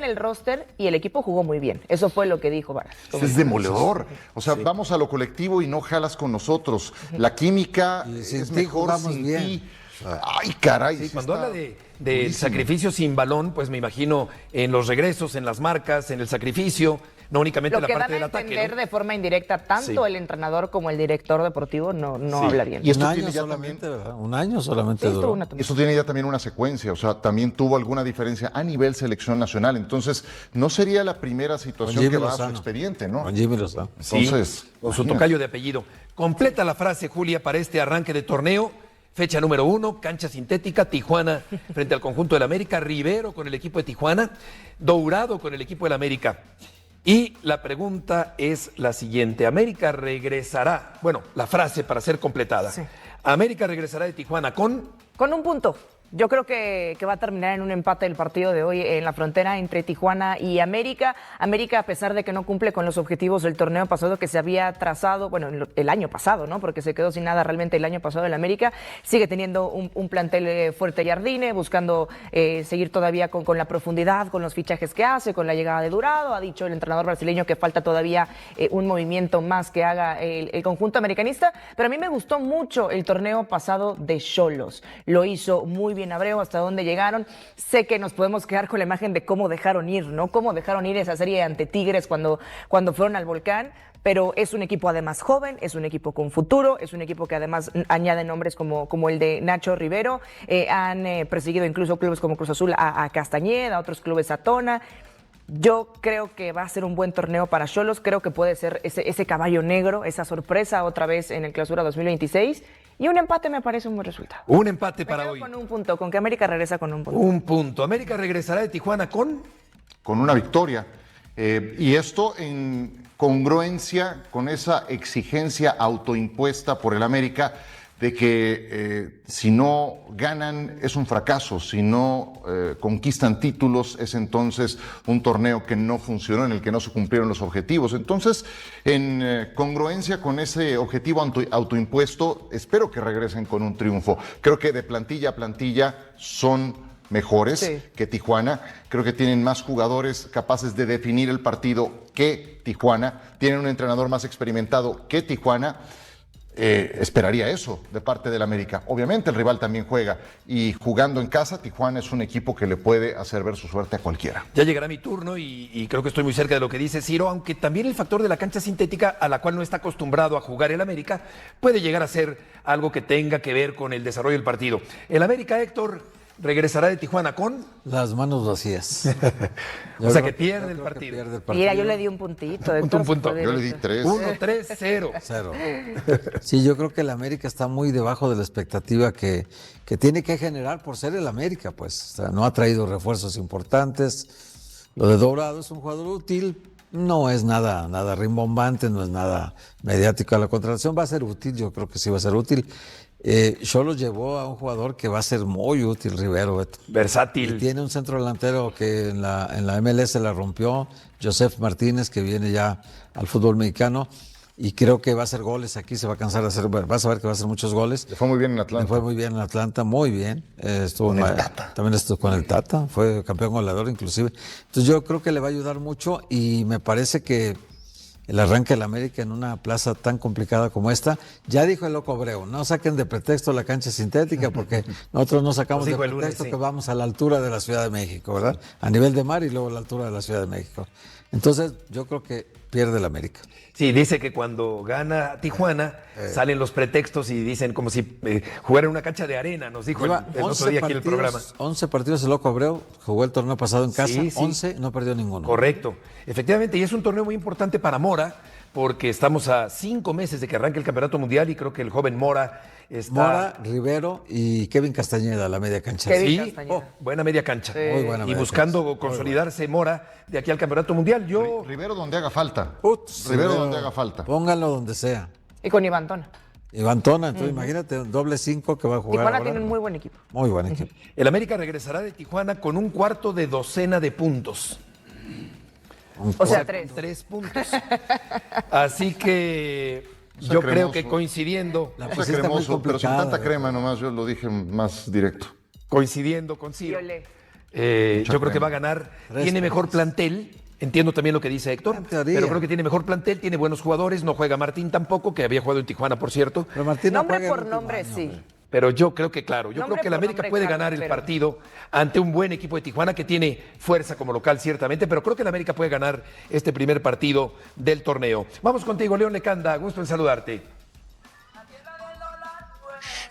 el roster y el equipo jugó muy bien. Eso fue lo que dijo Varas. Es demoledor. O sea, vamos a lo colectivo y no jalas con nosotros. La química es mejor sin ti. Ay, caray. Sí, cuando habla de sacrificio sin balón, pues me imagino en los regresos, en las marcas, en el sacrificio, no únicamente Lo la que parte dan a del ataque. entender ¿no? de forma indirecta, tanto el entrenador como el director deportivo no hablarían. Y esto Un tiene año ya solamente, también, ¿verdad? Un año solamente Sí, estuvo duró. una temporada. eso tiene ya también una secuencia, o sea, también tuvo alguna diferencia a nivel selección nacional. Entonces, no sería la primera situación Jimmy que va a su Lozano. expediente, ¿no? Con Jimmy Lozano. Entonces, Con su imagínate. tocayo de apellido. Completa la frase, Julia, para este arranque de torneo. Fecha número 1, cancha sintética, Tijuana frente al conjunto del América, Rivero con el equipo de Tijuana, Dourado con el equipo del América. Y la pregunta es la siguiente, ¿América regresará? Bueno, la frase para ser completada. Sí. ¿América regresará de Tijuana con? Con un punto. Yo creo que va a terminar en un empate el partido de hoy en la frontera entre Tijuana y América. América, a pesar de que no cumple con los objetivos del torneo pasado que se había trazado, bueno, el año pasado, ¿no? Porque se quedó sin nada realmente el año pasado el América. Sigue teniendo un plantel fuerte y Jardine, buscando seguir todavía con la profundidad, con los fichajes que hace, con la llegada de Dourado. Ha dicho el entrenador brasileño que falta todavía un movimiento más que haga el conjunto americanista. Pero a mí me gustó mucho el torneo pasado de Xolos. Lo hizo muy bien Abreu, hasta dónde llegaron. Sé que nos podemos quedar con la imagen de cómo dejaron ir, ¿no? Cómo dejaron ir esa serie ante Tigres cuando fueron al Volcán. Pero es un equipo además joven, es un equipo con futuro, es un equipo que además añade nombres como el de Nacho Rivero. Han perseguido incluso clubes como Cruz Azul a Castañeda, otros clubes a Tona. Yo creo que va a ser un buen torneo para Xolos. Creo que puede ser ese caballo negro, esa sorpresa otra vez en el Clausura 2026. Y un empate me parece un buen resultado. Un empate Me para quedo hoy. con un punto, con que América regresa con un punto. Un punto. ¿América regresará de Tijuana con? Con una victoria. Y esto en congruencia con esa exigencia autoimpuesta por el América de que si no ganan es un fracaso, si no conquistan títulos es entonces un torneo que no funcionó, en el que no se cumplieron los objetivos. Entonces, en congruencia con ese objetivo autoimpuesto, espero que regresen con un triunfo. Creo que de plantilla a plantilla son mejores que Tijuana. Creo que tienen más jugadores capaces de definir el partido que Tijuana. Tienen un entrenador más experimentado que Tijuana. Esperaría eso de parte del América. Obviamente el rival también juega y jugando en casa, Tijuana es un equipo que le puede hacer ver su suerte a cualquiera. Ya llegará mi turno y creo que estoy muy cerca de lo que dice Ciro, aunque también el factor de la cancha sintética a la cual no está acostumbrado a jugar el América puede llegar a ser algo que tenga que ver con el desarrollo del partido. El América, Héctor, regresará de Tijuana con... Las manos vacías. O sea que pierde el partido. Pierde el partido. Mira, yo le di un puntito. Héctor, Un punto. fue Yo le di directo. 3. 1-3-0. Cero. Sí, yo creo que el América está muy debajo de la expectativa que tiene que generar por ser el América, pues. O sea, no ha traído refuerzos importantes. Lo de Dourado es un jugador útil, no es nada rimbombante, no es nada mediático. La contratación va a ser útil, yo creo que sí va a ser útil. Xolos llevó a un jugador que va a ser muy útil, Rivero, Beto. Y Versátil. tiene un centro delantero que en la MLS la rompió, Joseph Martínez, que viene ya al fútbol mexicano, y creo que va a hacer goles aquí, se va a cansar de hacer, vas a ver que va a hacer muchos goles. Le fue muy bien en Le Atlanta. fue muy bien en Atlanta, muy bien. Estuvo Con el Tata. También estuvo con el Tata, fue campeón goleador inclusive. Entonces yo creo que le va a ayudar mucho y me parece que el arranque del América en una plaza tan complicada como esta, ya dijo el loco Abreu, no saquen de pretexto la cancha sintética porque nosotros no sacamos Nos de dijo el lunes, pretexto sí. que vamos a la altura de la Ciudad de México, ¿verdad? A nivel de mar y luego a la altura de la Ciudad de México. Entonces yo creo que pierde el América. Sí, dice que cuando gana Tijuana salen los pretextos y dicen como si jugara en una cancha de arena, nos dijo Lleva el otro día aquí en el programa. 11 partidos el loco Abreu, jugó el torneo pasado en casa, Sí, sí. 11, no perdió ninguno. Correcto, efectivamente, y es un torneo muy importante para Mora, porque estamos a 5 meses de que arranque el Campeonato Mundial y creo que el joven Mora está... Mora, Rivero y Kevin Castañeda, la media cancha. Kevin Sí, Castañeda. buena media cancha. Muy buena Y media buscando cancha. consolidarse Mora de aquí al Campeonato Mundial. Yo... Rivero donde haga falta. Putz, Rivero donde haga falta. Pónganlo donde sea. Y con Iván Tona. Iván Tona, entonces imagínate, un doble 5 que va a jugar Tijuana ahora. tiene un muy buen equipo. Muy buen equipo. El América regresará de Tijuana con un cuarto de docena de puntos. O sea, 3. 3 puntos. Así que sea, yo creo cremoso. que coincidiendo, La O sea, pusiste muy cremoso, pero sin complicada, tanta ¿verdad? crema nomás, yo lo dije más directo. coincidiendo con Ciro. Violé. Yo creo que va a ganar. Tiene mejor plantel. Entiendo también lo que dice Héctor, pero creo que tiene mejor plantel, tiene buenos jugadores. No juega Martín tampoco, que había jugado en Tijuana, por cierto. Pero Martín no Nombre juega por el nombre, último sí. año, Pero yo creo que, claro, yo Nombre creo que la por América nombre, puede claro, ganar el pero- partido ante un buen equipo de Tijuana que tiene fuerza como local, ciertamente, pero creo que la América puede ganar este primer partido del torneo. Vamos contigo, León Lecanda, gusto en saludarte.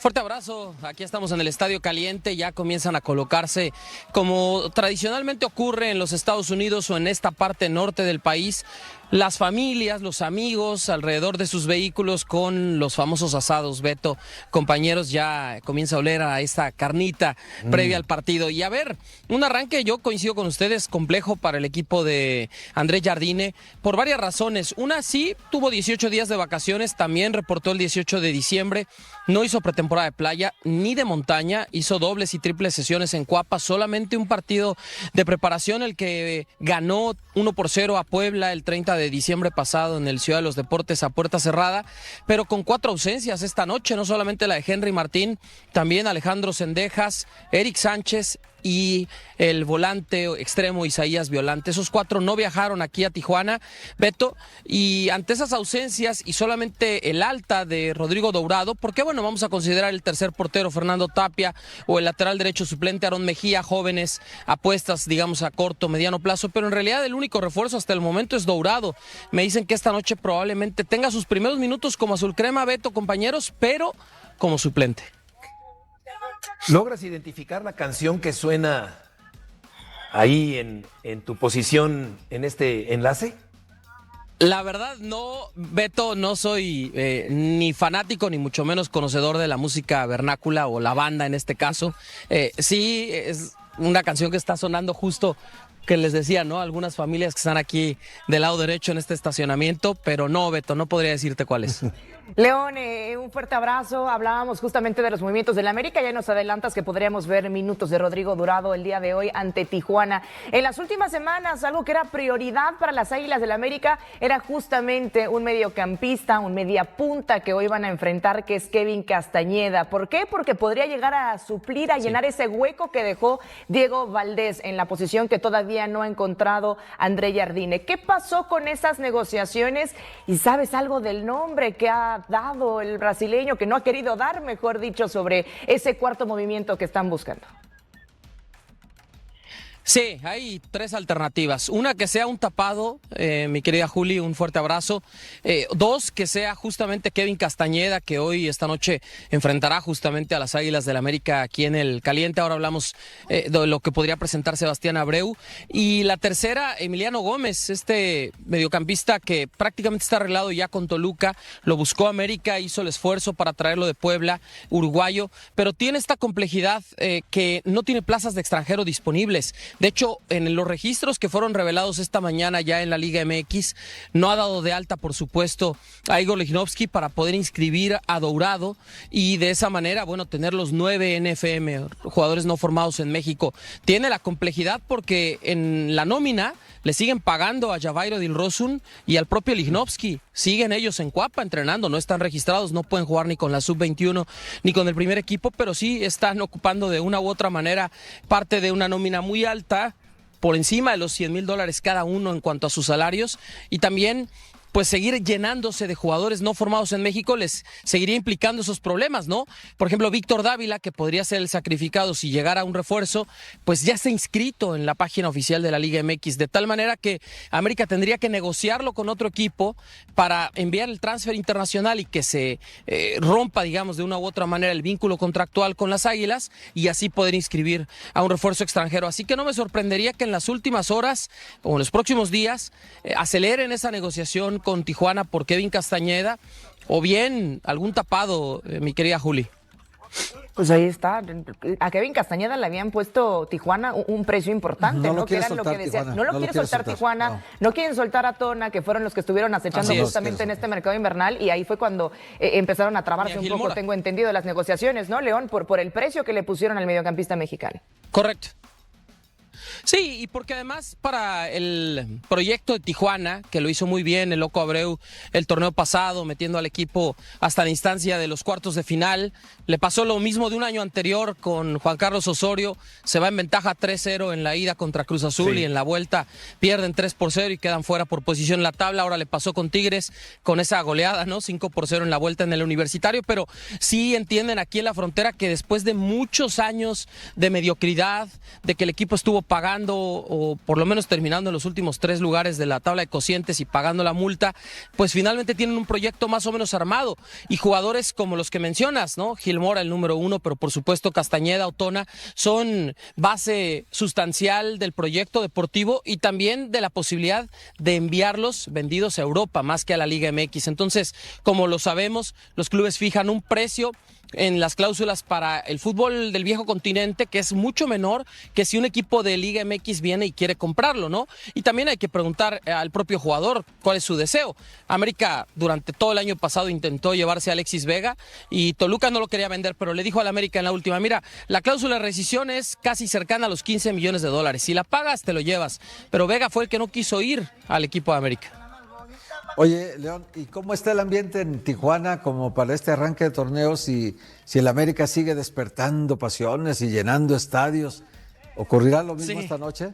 Fuerte abrazo, aquí estamos en el Estadio Caliente, ya comienzan a colocarse, como tradicionalmente ocurre en los Estados Unidos o en esta parte norte del país, las familias, los amigos alrededor de sus vehículos con los famosos asados. Beto, compañeros, ya comienza a oler a esta carnita previa al partido. Y a ver, un arranque, yo coincido con ustedes, complejo para el equipo de André Jardine por varias razones. Una, sí, tuvo 18 días de vacaciones, también reportó el 18 de diciembre, no hizo pretemporada de playa ni de montaña, hizo dobles y triples sesiones en Cuapa, solamente un partido de preparación, el que ganó 1-0 a Puebla el 30 de diciembre pasado en el Ciudad de los Deportes a puerta cerrada, pero con 4 ausencias esta noche, no solamente la de Henry Martín, también Alejandro Cendejas, Eric Sánchez y el volante extremo Isaías Violante. Esos 4 no viajaron aquí a Tijuana, Beto, y ante esas ausencias y solamente el alta de Rodrigo Dourado, porque bueno, vamos a considerar el tercer portero Fernando Tapia o el lateral derecho suplente Aarón Mejía, jóvenes apuestas, digamos, a corto, mediano plazo, pero en realidad el único refuerzo hasta el momento es Dourado. Me dicen que esta noche probablemente tenga sus primeros minutos como azul crema, Beto, compañeros, pero como suplente. ¿Logras identificar la canción que suena ahí en tu posición en este enlace? La verdad no, Beto, no soy ni fanático ni mucho menos conocedor de la música vernácula o la banda en este caso. Sí, es una canción que está sonando justo, que les decía, ¿no? Algunas familias que están aquí del lado derecho en este estacionamiento, pero no, Beto, no podría decirte cuál es. León, un fuerte abrazo. Hablábamos justamente de los movimientos del América. Ya nos adelantas que podríamos ver minutos de Rodrigo Dourado el día de hoy ante Tijuana. En las últimas semanas, algo que era prioridad para las Águilas del América era justamente un mediocampista, un mediapunta que hoy van a enfrentar, que es Kevin Castañeda. ¿Por qué? Porque podría llegar a suplir, a llenar ese hueco que dejó Diego Valdés en la posición que todavía no ha encontrado André Jardine. ¿Qué pasó con esas negociaciones? ¿Y sabes algo del nombre que ha dado el brasileño, que no ha querido dar, mejor dicho, sobre ese cuarto movimiento que están buscando? Sí, hay 3 alternativas. Una, que sea un tapado, mi querida Juli, un fuerte abrazo. 2, que sea justamente Kevin Castañeda, que hoy, esta noche, enfrentará justamente a las Águilas del América aquí en el Caliente. Ahora hablamos de lo que podría presentar Sebastián Abreu. Y la tercera, Emiliano Gómez, este mediocampista que prácticamente está arreglado ya con Toluca. Lo buscó América, hizo el esfuerzo para traerlo de Puebla, uruguayo, pero tiene esta complejidad que no tiene plazas de extranjero disponibles. De hecho, en los registros que fueron revelados esta mañana ya en la Liga MX, no ha dado de alta, por supuesto, a Igor Lichnowsky para poder inscribir a Dourado y de esa manera, bueno, tener los 9 NFM, jugadores no formados en México. Tiene la complejidad porque en la nómina le siguen pagando a Javairo Dilrosun y al propio Lichnowsky. Siguen ellos en Cuapa entrenando, no están registrados, no pueden jugar ni con la sub-21 ni con el primer equipo, pero sí están ocupando de una u otra manera parte de una nómina muy alta, por encima de los $100,000 cada uno en cuanto a sus salarios, y también pues seguir llenándose de jugadores no formados en México les seguiría implicando esos problemas, ¿no? Por ejemplo, Víctor Dávila, que podría ser el sacrificado si llegara un refuerzo, pues ya está inscrito en la página oficial de la Liga MX, de tal manera que América tendría que negociarlo con otro equipo para enviar el transfer internacional y que se rompa, digamos, de una u otra manera el vínculo contractual con las Águilas y así poder inscribir a un refuerzo extranjero. Así que no me sorprendería que en las últimas horas o en los próximos días aceleren esa negociación con Tijuana por Kevin Castañeda o bien algún tapado, mi querida Juli. Pues ahí está. A Kevin Castañeda le habían puesto Tijuana un precio importante, No ¿no? lo Que quiere era lo que soltar decían. Tijuana, No lo quiere soltar Tijuana, no quieren soltar a Tona, que fueron los que estuvieron acechando Así es. justamente en este mercado invernal, y ahí fue cuando empezaron a trabarse un poco, Gilmora. tengo entendido, las negociaciones, ¿no, León? Por el precio que le pusieron al mediocampista mexicano. Correcto. Sí, y porque además para el proyecto de Tijuana, que lo hizo muy bien el Loco Abreu el torneo pasado, metiendo al equipo hasta la instancia de los cuartos de final, le pasó lo mismo de un año anterior con Juan Carlos Osorio, se va en ventaja 3-0 en la ida contra Cruz Azul y en la vuelta pierden 3-0 y quedan fuera por posición en la tabla. Ahora le pasó con Tigres con esa goleada, ¿no? 5-0 en la vuelta en el Universitario, pero sí entienden aquí en la frontera que después de muchos años de mediocridad, de que el equipo estuvo pagando o por lo menos terminando en los últimos 3 lugares de la tabla de cocientes y pagando la multa, pues finalmente tienen un proyecto más o menos armado y jugadores como los que mencionas, ¿no? Gil Mora, el número 1, pero por supuesto Castañeda, Otona, son base sustancial del proyecto deportivo y también de la posibilidad de enviarlos vendidos a Europa más que a la Liga MX. Entonces, como lo sabemos, los clubes fijan un precio en las cláusulas para el fútbol del viejo continente, que es mucho menor que si un equipo de Liga MX viene y quiere comprarlo, ¿no? Y también hay que preguntar al propio jugador cuál es su deseo. América durante todo el año pasado intentó llevarse a Alexis Vega y Toluca no lo quería vender, pero le dijo al América en la última, mira, la cláusula de rescisión es casi cercana a los $15 millones. Si la pagas, te lo llevas. Pero Vega fue el que no quiso ir al equipo de América. Oye, León, ¿y cómo está el ambiente en Tijuana como para este arranque de torneos si el América sigue despertando pasiones y llenando estadios? ¿Ocurrirá lo mismo esta noche?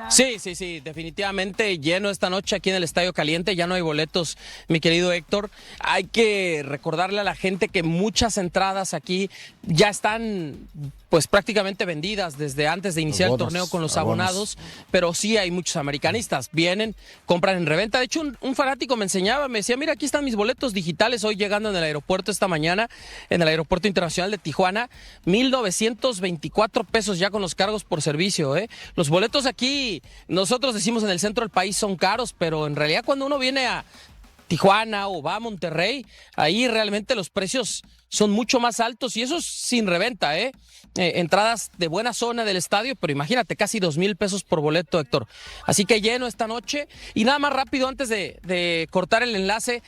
Sí, definitivamente lleno esta noche aquí en el Estadio Caliente, ya no hay boletos, mi querido Héctor. Hay que recordarle a la gente que muchas entradas aquí ya están pues prácticamente vendidas desde antes de iniciar el torneo con los abonados, pero sí hay muchos americanistas, vienen, compran en reventa. De hecho, un fanático me decía, mira, aquí están mis boletos digitales hoy llegando en el aeropuerto esta mañana, en el Aeropuerto Internacional de Tijuana, 1,924 pesos ya con los cargos por servicio, ¿eh? Los boletos aquí, nosotros decimos en el centro del país son caros, pero en realidad cuando uno viene a Tijuana o va a Monterrey, ahí realmente los precios son mucho más altos y eso es sin reventa, entradas de buena zona del estadio, pero imagínate, casi 2,000 pesos por boleto, Héctor. Así que lleno esta noche. Y nada más rápido antes de cortar el enlace,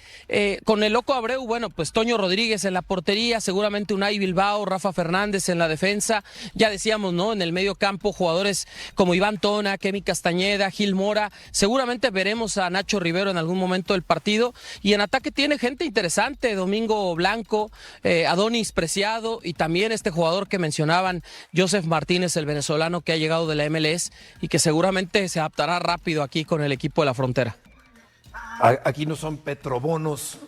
con el Loco Abreu, bueno, pues Toño Rodríguez en la portería, seguramente Unai Bilbao, Rafa Fernández en la defensa, ya decíamos, ¿no? En el medio campo, jugadores como Iván Tona, Kemi Castañeda, Gil Mora, seguramente veremos a Nacho Rivero en algún momento del partido, y en ataque tiene gente interesante, Domingo Blanco, Adonis Preciado y también este jugador que mencionaban, Joseph Martínez, el venezolano que ha llegado de la MLS y que seguramente se adaptará rápido aquí con el equipo de la frontera. Aquí no son petrobonos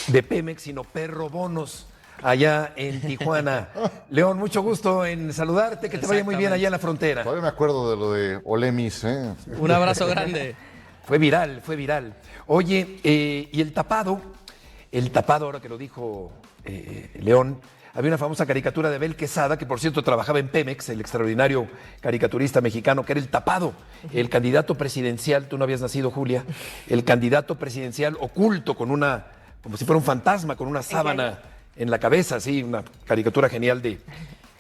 de Pemex, sino perrobonos allá en Tijuana. León, mucho gusto en saludarte, que te vaya muy bien allá en la frontera. Todavía me acuerdo de lo de Olemis, ¿eh? Un abrazo grande. Fue viral. Oye, y el tapado, ahora que lo dijo León, había una famosa caricatura de Abel Quesada, que por cierto trabajaba en Pemex, el extraordinario caricaturista mexicano, que era el tapado, el candidato presidencial, tú no habías nacido, Julia, el candidato presidencial oculto con como si fuera un fantasma, con una sábana en la cabeza, sí, una caricatura genial de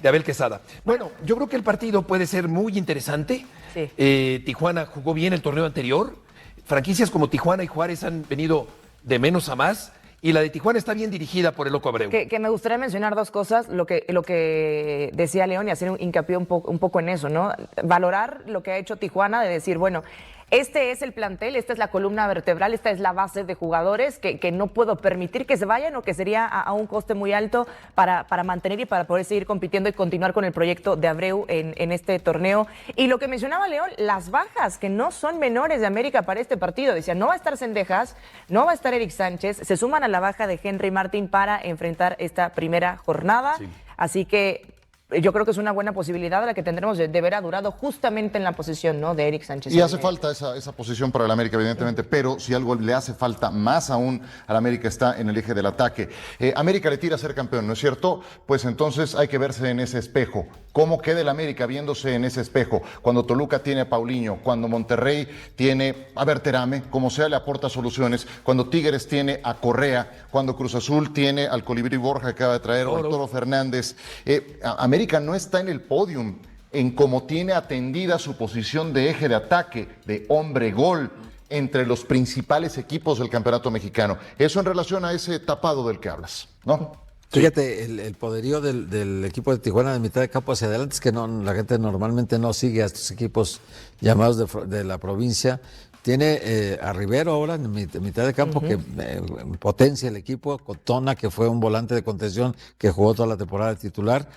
Abel Quesada. Bueno, yo creo que el partido puede ser muy interesante. Sí. Tijuana jugó bien el torneo anterior. Franquicias como Tijuana y Juárez han venido de menos a más. Y la de Tijuana está bien dirigida por el Loco Abreu. Que me gustaría mencionar dos cosas, lo que decía León y hacer un hincapié un poco en eso, ¿no? Valorar lo que ha hecho Tijuana, de decir, bueno, este es el plantel, esta es la columna vertebral, esta es la base de jugadores que no puedo permitir que se vayan o que sería a un coste muy alto para mantener y para poder seguir compitiendo y continuar con el proyecto de Abreu en este torneo. Y lo que mencionaba León, las bajas que no son menores de América para este partido. Decía, no va a estar Cendejas, no va a estar Eric Sánchez, se suman a la baja de Henry Martin para enfrentar esta primera jornada. Sí. Así que yo creo que es una buena posibilidad la que tendremos de ver a Durado justamente en la posición, ¿no?, de Eric Sánchez. Y hace falta esa posición para el América, evidentemente, pero si algo le hace falta más aún al América está en el eje del ataque. América le tira a ser campeón, ¿no es cierto? Pues entonces hay que verse en ese espejo. ¿Cómo queda el América viéndose en ese espejo? Cuando Toluca tiene a Paulinho, cuando Monterrey tiene a Berterame, como sea le aporta soluciones, cuando Tigres tiene a Correa, cuando Cruz Azul tiene al Colibrí Borja que acaba de traer, o Arturo Fernández. América no está en el podium en cómo tiene atendida su posición de eje de ataque, de hombre gol, entre los principales equipos del campeonato mexicano. Eso en relación a ese tapado del que hablas, ¿no? Fíjate, el poderío del equipo de Tijuana de mitad de campo hacia adelante es que la gente normalmente no sigue a estos equipos llamados de la provincia. Tiene a Rivero ahora en mitad de campo que potencia el equipo, Cotona, que fue un volante de contención que jugó toda la temporada de titular.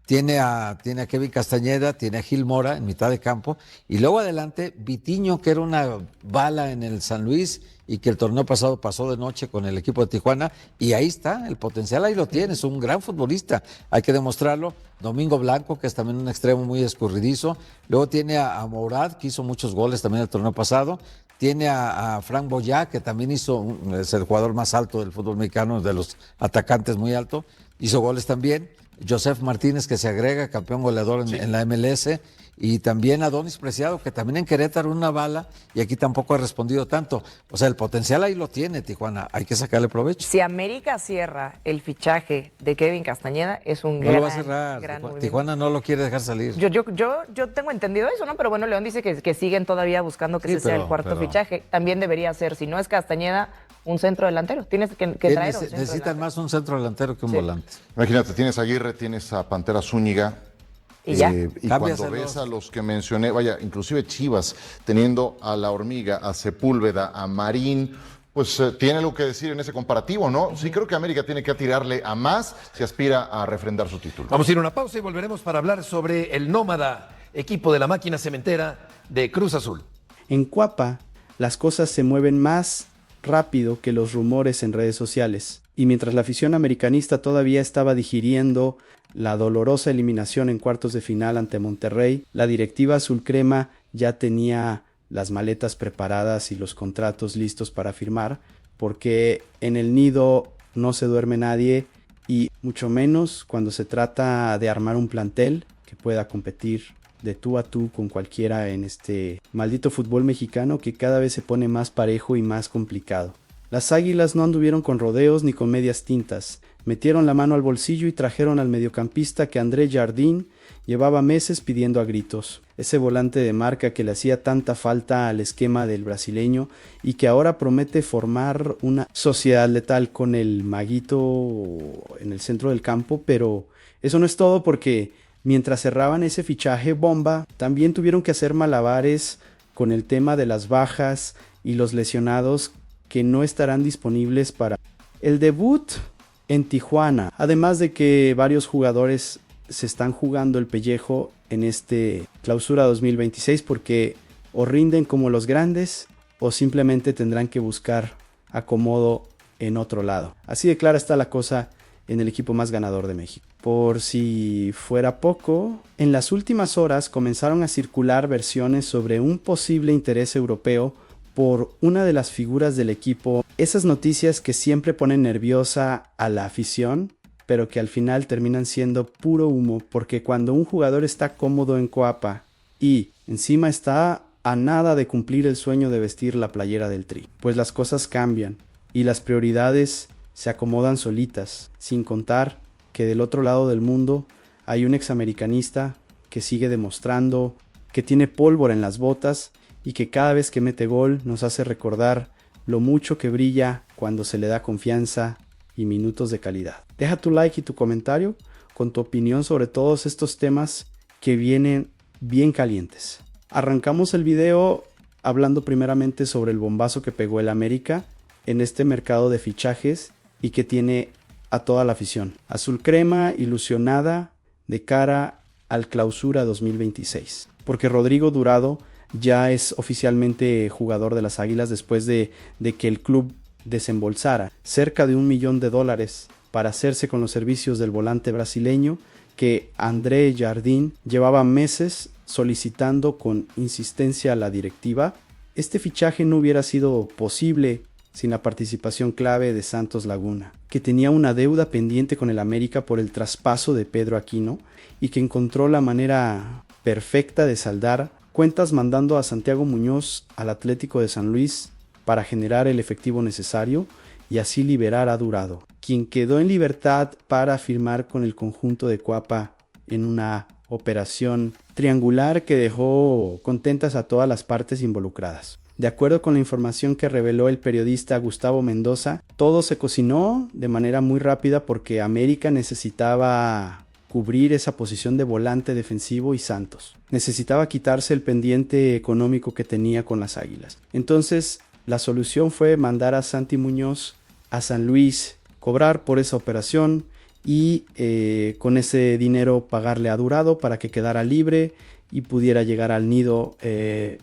Tiene a Kevin Castañeda, tiene a Gil Mora en mitad de campo. Y luego adelante, Vitiño, que era una bala en el San Luis y que el torneo pasado pasó de noche con el equipo de Tijuana. Y ahí está, el potencial ahí lo tiene, es un gran futbolista, hay que demostrarlo. Domingo Blanco, que es también un extremo muy escurridizo. Luego tiene a Mourad, que hizo muchos goles también el torneo pasado. Tiene a Frank Boyá, que también es el jugador más alto del fútbol mexicano, de los atacantes muy alto. Hizo goles también. Joseph Martínez, que se agrega, campeón goleador en la MLS, y también Adonis Preciado, que también en Querétaro una bala, y aquí tampoco ha respondido tanto. O sea, el potencial ahí lo tiene Tijuana, hay que sacarle provecho. Si América cierra el fichaje de Kevin Castañeda, es un No gran, lo va a cerrar, Tijuana no lo quiere dejar salir. Yo tengo entendido eso, ¿no? Pero bueno, León dice que siguen todavía buscando que ese sea el cuarto fichaje. También debería ser, si no es Castañeda, un centro delantero. Tienes que traer un centro necesitan delantero. más un centro delantero que un volante. Imagínate, tienes a Aguirre, tienes a Pantera Zúñiga. Y ya. Y cuando ves a los que mencioné, vaya, inclusive Chivas, teniendo a La Hormiga, a Sepúlveda, a Marín, pues tiene algo que decir en ese comparativo, ¿no? Sí, creo que América tiene que atirarle a más si aspira a refrendar su título. Vamos a ir a una pausa y volveremos para hablar sobre el Nómada, equipo de la máquina cementera de Cruz Azul. En Cuapa, las cosas se mueven más rápido que los rumores en redes sociales. Y mientras la afición americanista todavía estaba digiriendo la dolorosa eliminación en cuartos de final ante Monterrey, la directiva azul crema ya tenía las maletas preparadas y los contratos listos para firmar, porque en el nido no se duerme nadie, y mucho menos cuando se trata de armar un plantel que pueda competir de tú a tú con cualquiera en este maldito fútbol mexicano que cada vez se pone más parejo y más complicado. Las Águilas no anduvieron con rodeos ni con medias tintas. Metieron la mano al bolsillo y trajeron al mediocampista que André Jardín llevaba meses pidiendo a gritos. Ese volante de marca que le hacía tanta falta al esquema del brasileño y que ahora promete formar una sociedad letal con el maguito en el centro del campo, pero eso no es todo, porque mientras cerraban ese fichaje bomba, también tuvieron que hacer malabares con el tema de las bajas y los lesionados que no estarán disponibles para el debut en Tijuana. Además de que varios jugadores se están jugando el pellejo en este clausura 2026 porque o rinden como los grandes o simplemente tendrán que buscar acomodo en otro lado. Así de clara está la cosa en el equipo más ganador de México. Por si fuera poco, en las últimas horas comenzaron a circular versiones sobre un posible interés europeo por una de las figuras del equipo. Esas noticias que siempre ponen nerviosa a la afición, pero que al final terminan siendo puro humo, porque cuando un jugador está cómodo en Coapa y encima está a nada de cumplir el sueño de vestir la playera del Tri, pues las cosas cambian y las prioridades se acomodan solitas, sin contar que del otro lado del mundo hay un examericanista que sigue demostrando que tiene pólvora en las botas y que cada vez que mete gol nos hace recordar lo mucho que brilla cuando se le da confianza y minutos de calidad. Deja tu like y tu comentario con tu opinión sobre todos estos temas que vienen bien calientes. Arrancamos el video hablando primeramente sobre el bombazo que pegó el América en este mercado de fichajes y que tiene a toda la afición azul crema ilusionada de cara al clausura 2026, porque Rodrigo Durado ya es oficialmente jugador de las Águilas después de que el club desembolsara cerca de $1 millón para hacerse con los servicios del volante brasileño que André Jardín llevaba meses solicitando con insistencia a la directiva. Este fichaje no hubiera sido posible sin la participación clave de Santos Laguna, que tenía una deuda pendiente con el América por el traspaso de Pedro Aquino y que encontró la manera perfecta de saldar cuentas mandando a Santiago Muñoz al Atlético de San Luis para generar el efectivo necesario y así liberar a Durado, quien quedó en libertad para firmar con el conjunto de Coapa en una operación triangular que dejó contentas a todas las partes involucradas. De acuerdo con la información que reveló el periodista Gustavo Mendoza, todo se cocinó de manera muy rápida porque América necesitaba cubrir esa posición de volante defensivo y Santos necesitaba quitarse el pendiente económico que tenía con las Águilas. Entonces, la solución fue mandar a Santi Muñoz a San Luis, cobrar por esa operación y con ese dinero pagarle a Durado para que quedara libre y pudiera llegar al nido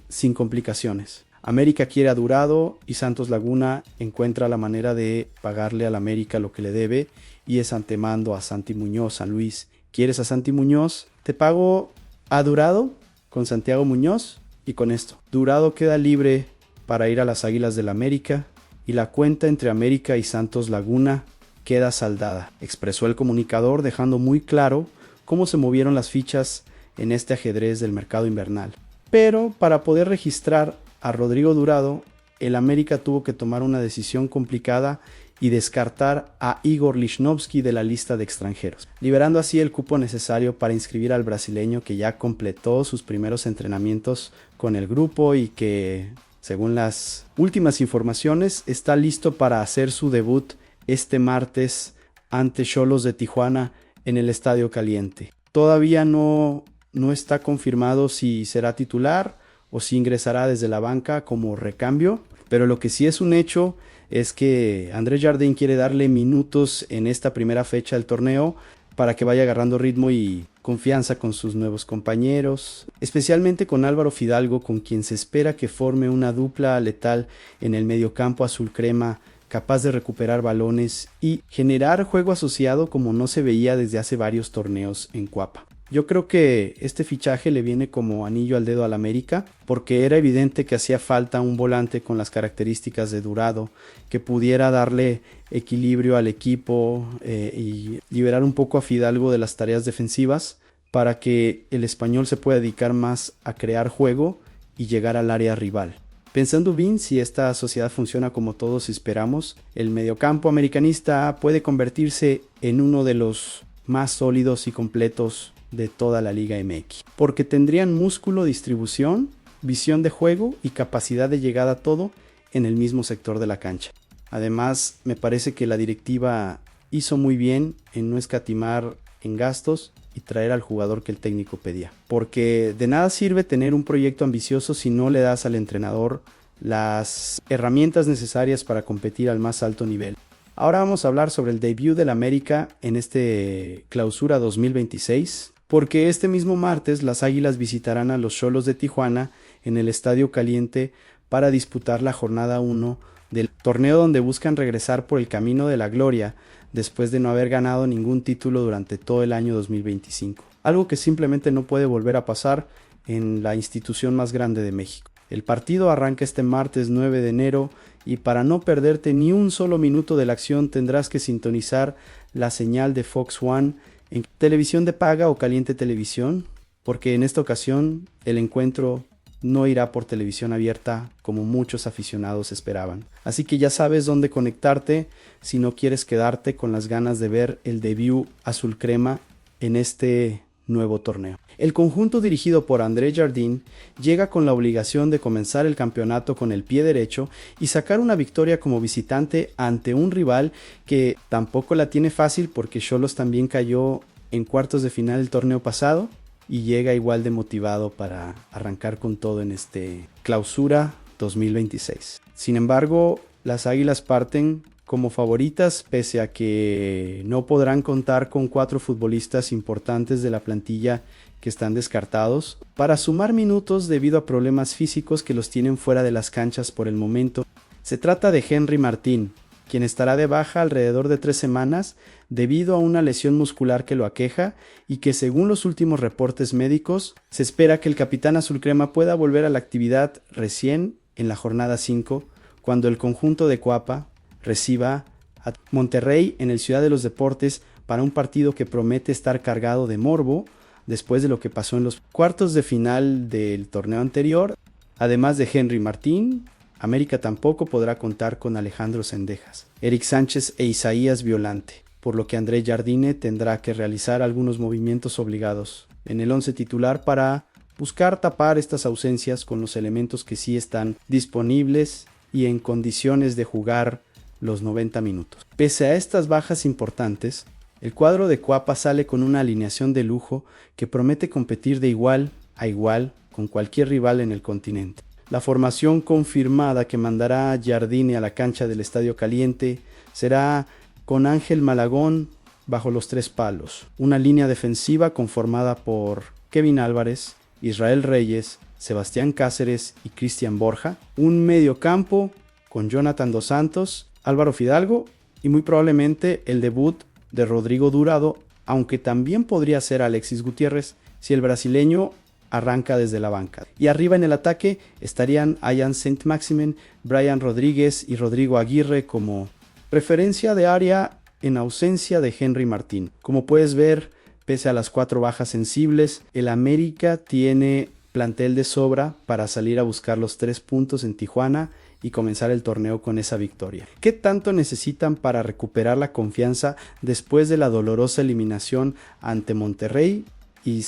sin complicaciones. América quiere a Durado y Santos Laguna encuentra la manera de pagarle al América lo que le debe y es antemando a Santi Muñoz. San Luis, ¿quieres a Santi Muñoz? Te pago a Durado con Santiago Muñoz y con esto. Durado queda libre para ir a las Águilas del América y la cuenta entre América y Santos Laguna queda saldada, expresó el comunicador dejando muy claro cómo se movieron las fichas en este ajedrez del mercado invernal. Pero para poder registrar a Rodrigo Durado, el América tuvo que tomar una decisión complicada y descartar a Igor Lichnowsky de la lista de extranjeros, liberando así el cupo necesario para inscribir al brasileño que ya completó sus primeros entrenamientos con el grupo y que, según las últimas informaciones, está listo para hacer su debut este martes ante Xolos de Tijuana en el Estadio Caliente. Todavía no está confirmado si será titular o si ingresará desde la banca como recambio, pero lo que sí es un hecho es que Andrés Jardín quiere darle minutos en esta primera fecha del torneo para que vaya agarrando ritmo y confianza con sus nuevos compañeros, especialmente con Álvaro Fidalgo, con quien se espera que forme una dupla letal en el mediocampo azul crema, capaz de recuperar balones y generar juego asociado como no se veía desde hace varios torneos en Cuapa. Yo creo que este fichaje le viene como anillo al dedo al América, porque era evidente que hacía falta un volante con las características de Durado, que pudiera darle equilibrio al equipo y liberar un poco a Fidalgo de las tareas defensivas para que el español se pueda dedicar más a crear juego y llegar al área rival. Pensando bien, si esta sociedad funciona como todos esperamos, el mediocampo americanista puede convertirse en uno de los más sólidos y completos de toda la Liga MX, porque tendrían músculo, distribución, visión de juego y capacidad de llegada a todo en el mismo sector de la cancha. Además, me parece que la directiva hizo muy bien en no escatimar en gastos y traer al jugador que el técnico pedía, porque de nada sirve tener un proyecto ambicioso si no le das al entrenador las herramientas necesarias para competir al más alto nivel. Ahora vamos a hablar sobre el debut del América en este Clausura 2026, porque este mismo martes las Águilas visitarán a los Xolos de Tijuana en el Estadio Caliente para disputar la jornada 1 del torneo donde buscan regresar por el camino de la gloria después de no haber ganado ningún título durante todo el año 2025. Algo que simplemente no puede volver a pasar en la institución más grande de México. El partido arranca este martes 9 de enero y para no perderte ni un solo minuto de la acción tendrás que sintonizar la señal de Fox One en televisión de paga o Caliente Televisión, porque en esta ocasión el encuentro no irá por televisión abierta como muchos aficionados esperaban. Así que ya sabes dónde conectarte si no quieres quedarte con las ganas de ver el debut azul crema en este nuevo torneo. El conjunto dirigido por Andrés Jardín llega con la obligación de comenzar el campeonato con el pie derecho y sacar una victoria como visitante ante un rival que tampoco la tiene fácil porque Xolos también cayó en cuartos de final el torneo pasado y llega igual de motivado para arrancar con todo en este Clausura 2026. Sin embargo, las Águilas parten como favoritas pese a que no podrán contar con 4 futbolistas importantes de la plantilla que están descartados para sumar minutos debido a problemas físicos que los tienen fuera de las canchas por el momento. Se trata de Henry Martín, quien estará de baja alrededor de 3 semanas debido a una lesión muscular que lo aqueja y que según los últimos reportes médicos se espera que el capitán azulcrema pueda volver a la actividad recién en la jornada 5 cuando el conjunto de Cuapa reciba a Monterrey en el Ciudad de los Deportes para un partido que promete estar cargado de morbo después de lo que pasó en los cuartos de final del torneo anterior. Además de Henry Martín, América tampoco podrá contar con Alejandro Cendejas, Eric Sánchez e Isaías Violante, por lo que Andrés Jardine tendrá que realizar algunos movimientos obligados en el once titular para buscar tapar estas ausencias con los elementos que sí están disponibles y en condiciones de jugar los 90 minutos. Pese a estas bajas importantes, el cuadro de Cuapa sale con una alineación de lujo que promete competir de igual a igual con cualquier rival en el continente. La formación confirmada que mandará Jardine a la cancha del Estadio Caliente será con Ángel Malagón bajo los 3 palos, una línea defensiva conformada por Kevin Álvarez, Israel Reyes, Sebastián Cáceres y Cristian Borja, un mediocampo con Jonathan Dos Santos, Álvaro Fidalgo y muy probablemente el debut de Rodrigo Durado, aunque también podría ser Alexis Gutiérrez si el brasileño arranca desde la banca. Y arriba en el ataque estarían Ian Saint-Maximin, Brian Rodríguez y Rodrigo Aguirre como referencia de área en ausencia de Henry Martín. Como puedes ver, pese a las 4 bajas sensibles, el América tiene plantel de sobra para salir a buscar los 3 puntos en Tijuana y comenzar el torneo con esa victoria. ¿Qué tanto necesitan para recuperar la confianza después de la dolorosa eliminación ante Monterrey y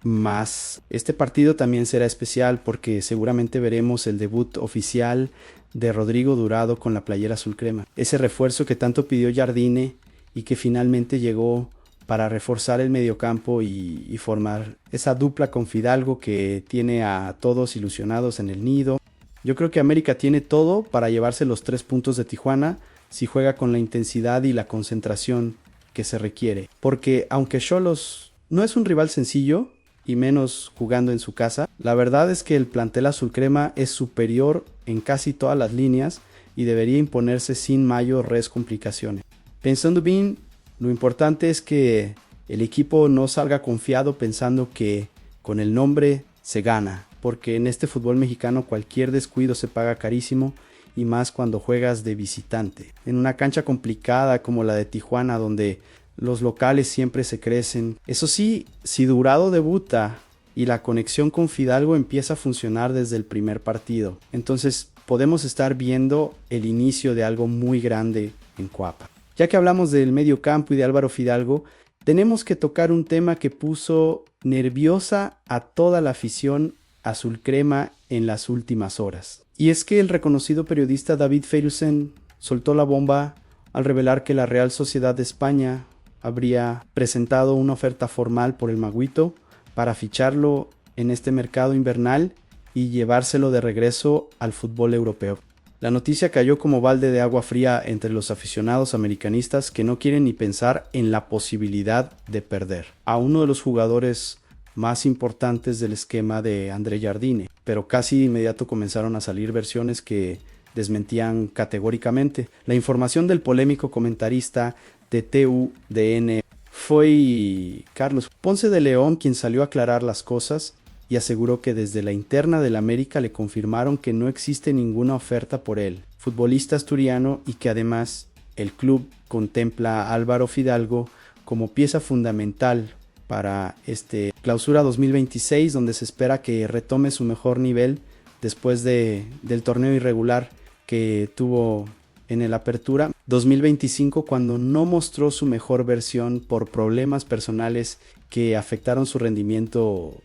más? Este partido también será especial porque seguramente veremos el debut oficial de Rodrigo Durado con la playera azul crema. Ese refuerzo que tanto pidió Jardine y que finalmente llegó para reforzar el mediocampo y formar esa dupla con Fidalgo que tiene a todos ilusionados en el nido. Yo creo que América tiene todo para llevarse los 3 puntos de Tijuana si juega con la intensidad y la concentración que se requiere. Porque aunque Xolos no es un rival sencillo, y menos jugando en su casa, la verdad es que el plantel azul crema es superior en casi todas las líneas y debería imponerse sin mayores complicaciones. Pensando bien, lo importante es que el equipo no salga confiado pensando que con el nombre se gana, porque en este fútbol mexicano cualquier descuido se paga carísimo y más cuando juegas de visitante. En una cancha complicada como la de Tijuana, donde los locales siempre se crecen. Eso sí, si Durado debuta y la conexión con Fidalgo empieza a funcionar desde el primer partido, entonces podemos estar viendo el inicio de algo muy grande en Cuapa. Ya que hablamos del medio campo y de Álvaro Fidalgo, tenemos que tocar un tema que puso nerviosa a toda la afición azul crema en las últimas horas. Y es que el reconocido periodista David Feyrussen soltó la bomba al revelar que la Real Sociedad de España habría presentado una oferta formal por el Maguito para ficharlo en este mercado invernal y llevárselo de regreso al fútbol europeo. La noticia cayó como balde de agua fría entre los aficionados americanistas que no quieren ni pensar en la posibilidad de perder a uno de los jugadores más importantes del esquema de André Jardine, pero casi de inmediato comenzaron a salir versiones que desmentían categóricamente. La información del polémico comentarista de TUDN fue Carlos Ponce de León quien salió a aclarar las cosas y aseguró que desde la interna del América le confirmaron que no existe ninguna oferta por él, futbolista asturiano, y que además el club contempla a Álvaro Fidalgo como pieza fundamental para este clausura 2026, donde se espera que retome su mejor nivel después del torneo irregular que tuvo en el Apertura 2025, cuando no mostró su mejor versión por problemas personales que afectaron su rendimiento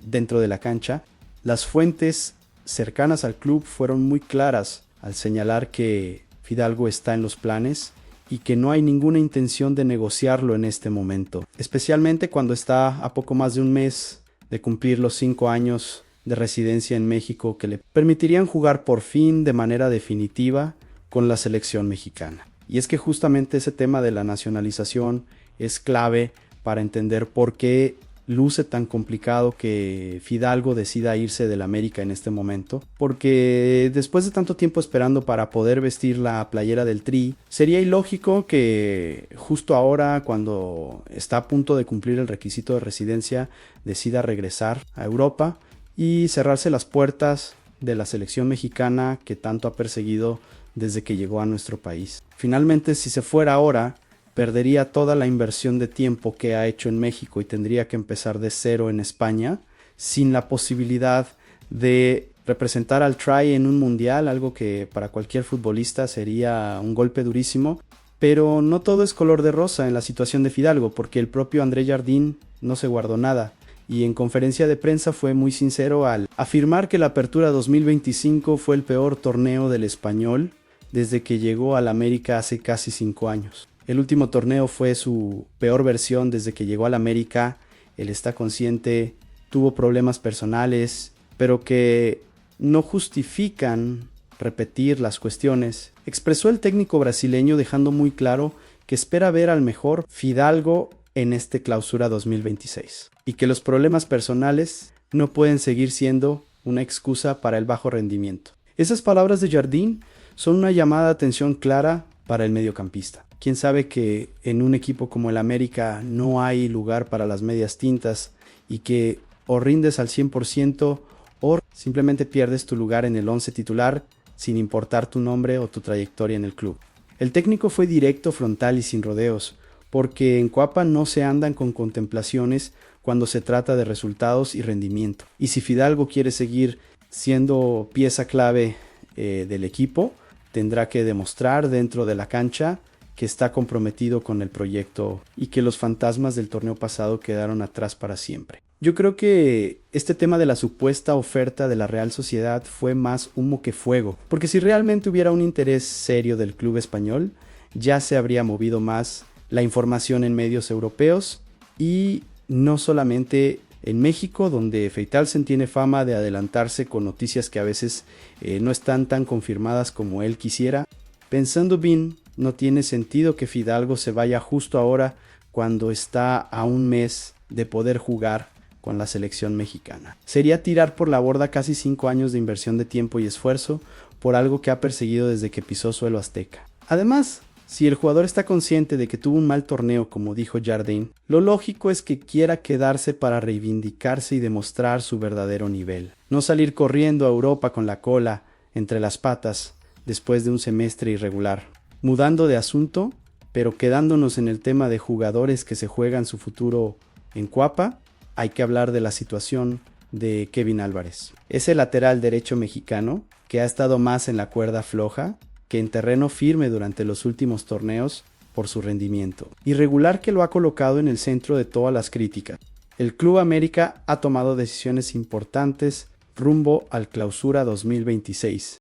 dentro de la cancha. Las fuentes cercanas al club fueron muy claras al señalar que Fidalgo está en los planes y que no hay ninguna intención de negociarlo en este momento, especialmente cuando está a poco más de un mes de cumplir los 5 años de residencia en México que le permitirían jugar por fin de manera definitiva con la selección mexicana. Y es que justamente ese tema de la nacionalización es clave para entender por qué luce tan complicado que Fidalgo decida irse del América en este momento, porque después de tanto tiempo esperando para poder vestir la playera del Tri, sería ilógico que justo ahora, cuando está a punto de cumplir el requisito de residencia, decida regresar a Europa y cerrarse las puertas de la selección mexicana que tanto ha perseguido desde que llegó a nuestro país. Finalmente, si se fuera ahora, perdería toda la inversión de tiempo que ha hecho en México y tendría que empezar de cero en España, sin la posibilidad de representar al Tri en un mundial, algo que para cualquier futbolista sería un golpe durísimo. Pero no todo es color de rosa en la situación de Fidalgo, porque el propio André Jardine no se guardó nada y en conferencia de prensa fue muy sincero al afirmar que la Apertura 2025 fue el peor torneo del Español desde que llegó al América hace casi 5 años. El último torneo fue su peor versión desde que llegó al América. Él está consciente, tuvo problemas personales, pero que no justifican repetir las cuestiones. Expresó el técnico brasileño dejando muy claro que espera ver al mejor Fidalgo en este Clausura 2026 y que los problemas personales no pueden seguir siendo una excusa para el bajo rendimiento. Esas palabras de Jardín son una llamada de atención clara para el mediocampista. Quién sabe que en un equipo como el América no hay lugar para las medias tintas y que o rindes al 100% o simplemente pierdes tu lugar en el 11 titular sin importar tu nombre o tu trayectoria en el club. El técnico fue directo, frontal y sin rodeos, porque en Cuapa no se andan con contemplaciones cuando se trata de resultados y rendimiento. Y si Fidalgo quiere seguir siendo pieza clave del equipo, tendrá que demostrar dentro de la cancha que está comprometido con el proyecto y que los fantasmas del torneo pasado quedaron atrás para siempre. Yo creo que este tema de la supuesta oferta de la Real Sociedad fue más humo que fuego, porque si realmente hubiera un interés serio del club español, ya se habría movido más la información en medios europeos y no solamente en México, donde Feitelsen tiene fama de adelantarse con noticias que a veces no están tan confirmadas como él quisiera. Pensando bien, no tiene sentido que Fidalgo se vaya justo ahora cuando está a un mes de poder jugar con la selección mexicana. Sería tirar por la borda casi 5 años de inversión de tiempo y esfuerzo por algo que ha perseguido desde que pisó suelo azteca. Además, si el jugador está consciente de que tuvo un mal torneo, como dijo Jardín, lo lógico es que quiera quedarse para reivindicarse y demostrar su verdadero nivel. No salir corriendo a Europa con la cola entre las patas después de un semestre irregular. Mudando de asunto, pero quedándonos en el tema de jugadores que se juegan su futuro en Cuapa, hay que hablar de la situación de Kevin Álvarez. Ese lateral derecho mexicano que ha estado más en la cuerda floja que en terreno firme durante los últimos torneos por su rendimiento, irregular que lo ha colocado en el centro de todas las críticas. El Club América ha tomado decisiones importantes rumbo al Clausura 2026